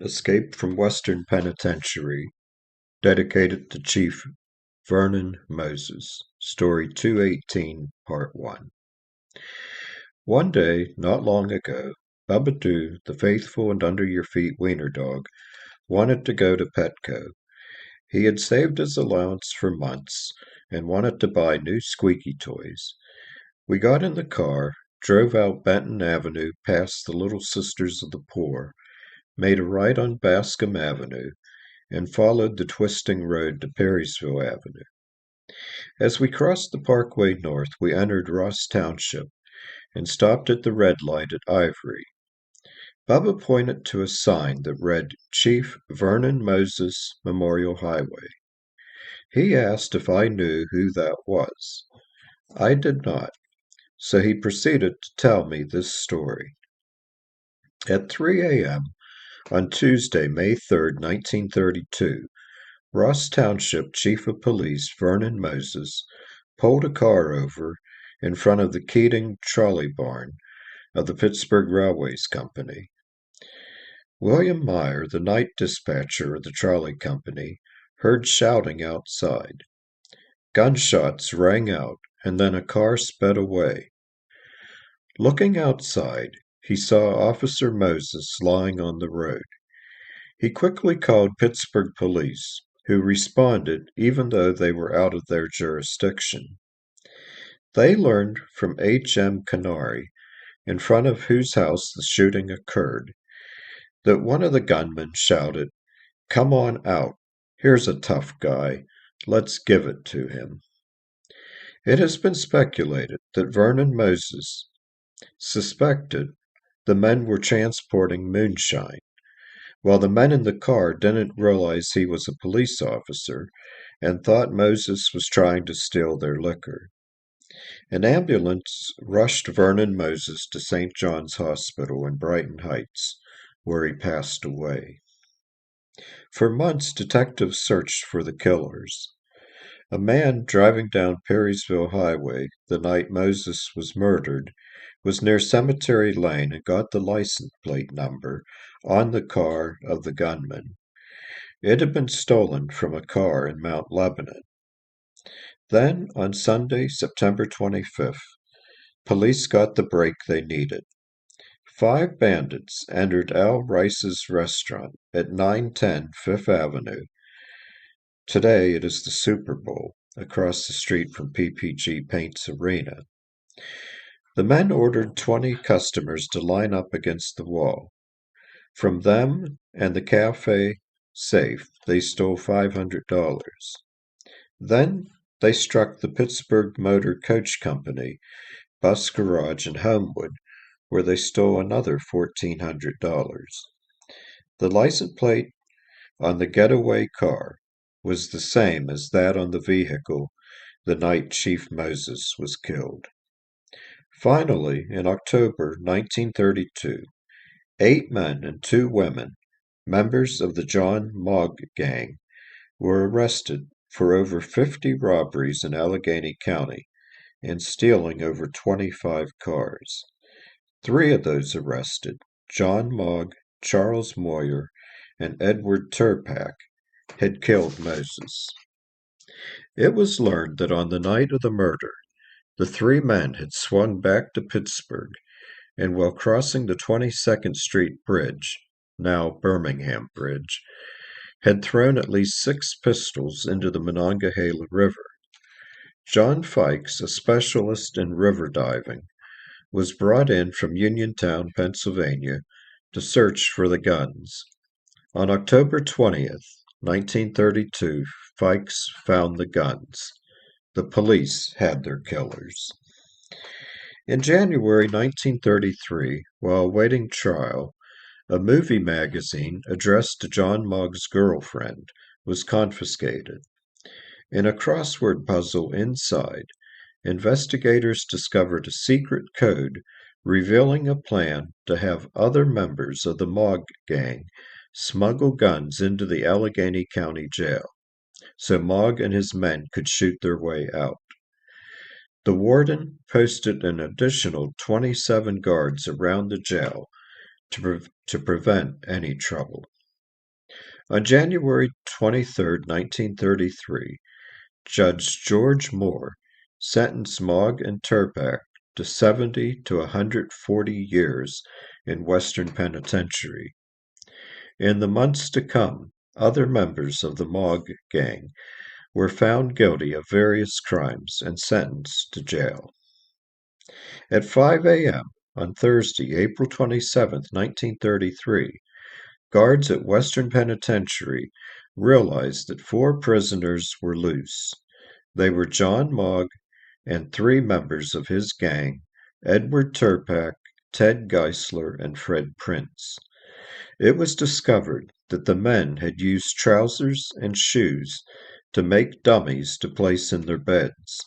Escape from Western Penitentiary, dedicated to Chief Vernon Moses. Story 218, Part 1. One day, not long ago, Bubba the faithful and under-your-feet wiener dog, wanted to go to Petco. He had saved his allowance for months and wanted to buy new squeaky toys. We got in the car, drove out Benton Avenue past the Little Sisters of the Poor, made a right on Bascom Avenue, and followed the twisting road to Perrysville Avenue. As we crossed the Parkway North, we entered Ross Township and stopped at the red light at Ivory. Bubba pointed to a sign that read Chief Vernon Moses Memorial Highway. He asked if I knew who that was. I did not, so he proceeded to tell me this story. At 3 a.m. on Tuesday, May 3rd, 1932, Ross Township Chief of Police Vernon Moses pulled a car over in front of the Keating Trolley Barn of the Pittsburgh Railways Company. William Meyer, the night dispatcher of the trolley company, heard shouting outside. Gunshots rang out, and then a car sped away. Looking outside, he saw Officer Moses lying on the road. He quickly called Pittsburgh police, who responded even though they were out of their jurisdiction. They learned from H.M. Canary, in front of whose house the shooting occurred, that one of the gunmen shouted, "Come on out. Here's a tough guy. Let's give it to him." It has been speculated that Vernon Moses suspected the men were transporting moonshine, while the men in the car didn't realize he was a police officer and thought Moses was trying to steal their liquor. An ambulance rushed Vernon Moses to St. John's Hospital in Brighton Heights, where he passed away. For months, detectives searched for the killers. A man driving down Perrysville Highway the night Moses was murdered was near Cemetery Lane and got the license plate number on the car of the gunman. It had been stolen from a car in Mount Lebanon. Then, on Sunday, September 25th, police got the break they needed. 5 bandits entered Al Rice's restaurant at 910 Fifth Avenue. Today it is the Super Bowl, across the street from PPG Paints Arena. The men ordered 20 customers to line up against the wall. From them and the cafe safe, they stole $500. Then they struck the Pittsburgh Motor Coach Company bus garage in Homewood, where they stole another $1,400. The license plate on the getaway car was the same as that on the vehicle the night Chief Moses was killed. Finally, in October 1932, 8 men and 2 women, members of the John Mogg gang, were arrested for over 50 robberies in Allegheny County and stealing over 25 cars. 3 of those arrested, John Mogg, Charles Moyer, and Edward Turpak, had killed Moses. It was learned that on the night of the murder, the 3 men had swung back to Pittsburgh, and while crossing the 22nd Street Bridge, now Birmingham Bridge, had thrown at least 6 pistols into the Monongahela River. John Fikes, a specialist in river diving, was brought in from Uniontown, Pennsylvania, to search for the guns. On October 20th, 1932, Fikes found the guns. The police had their killers. In January 1933, while awaiting trial, a movie magazine addressed to John Mogg's girlfriend was confiscated. In a crossword puzzle inside, investigators discovered a secret code revealing a plan to have other members of the Mogg gang smuggle guns into the Allegheny County Jail, so Mogg and his men could shoot their way out. The warden posted an additional 27 guards around the jail to prevent any trouble. On January 23, 1933, Judge George Moore sentenced Mogg and Turpak to 70 to 140 years in Western Penitentiary. In the months to come, other members of the Mogg gang were found guilty of various crimes and sentenced to jail. At 5 a.m. on Thursday, April 27, 1933, guards at Western Penitentiary realized that 4 prisoners were loose. They were John Mogg and 3 members of his gang, Edward Turpak, Ted Geisler, and Fred Prince. It was discovered that the men had used trousers and shoes to make dummies to place in their beds.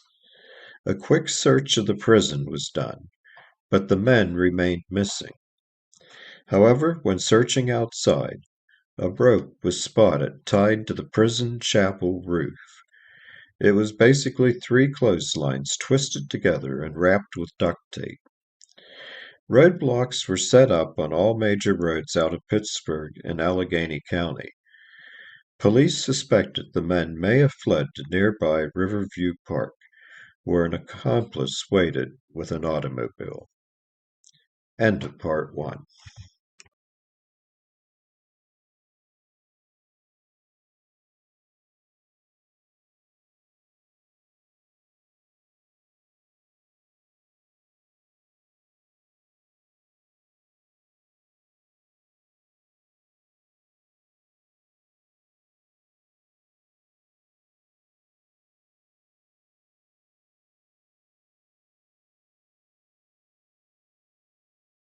A quick search of the prison was done, but the men remained missing. However, when searching outside, a rope was spotted tied to the prison chapel roof. It was basically 3 clotheslines twisted together and wrapped with duct tape. Roadblocks were set up on all major roads out of Pittsburgh and Allegheny County. Police suspected the men may have fled to nearby Riverview Park, where an accomplice waited with an automobile. End of part 1.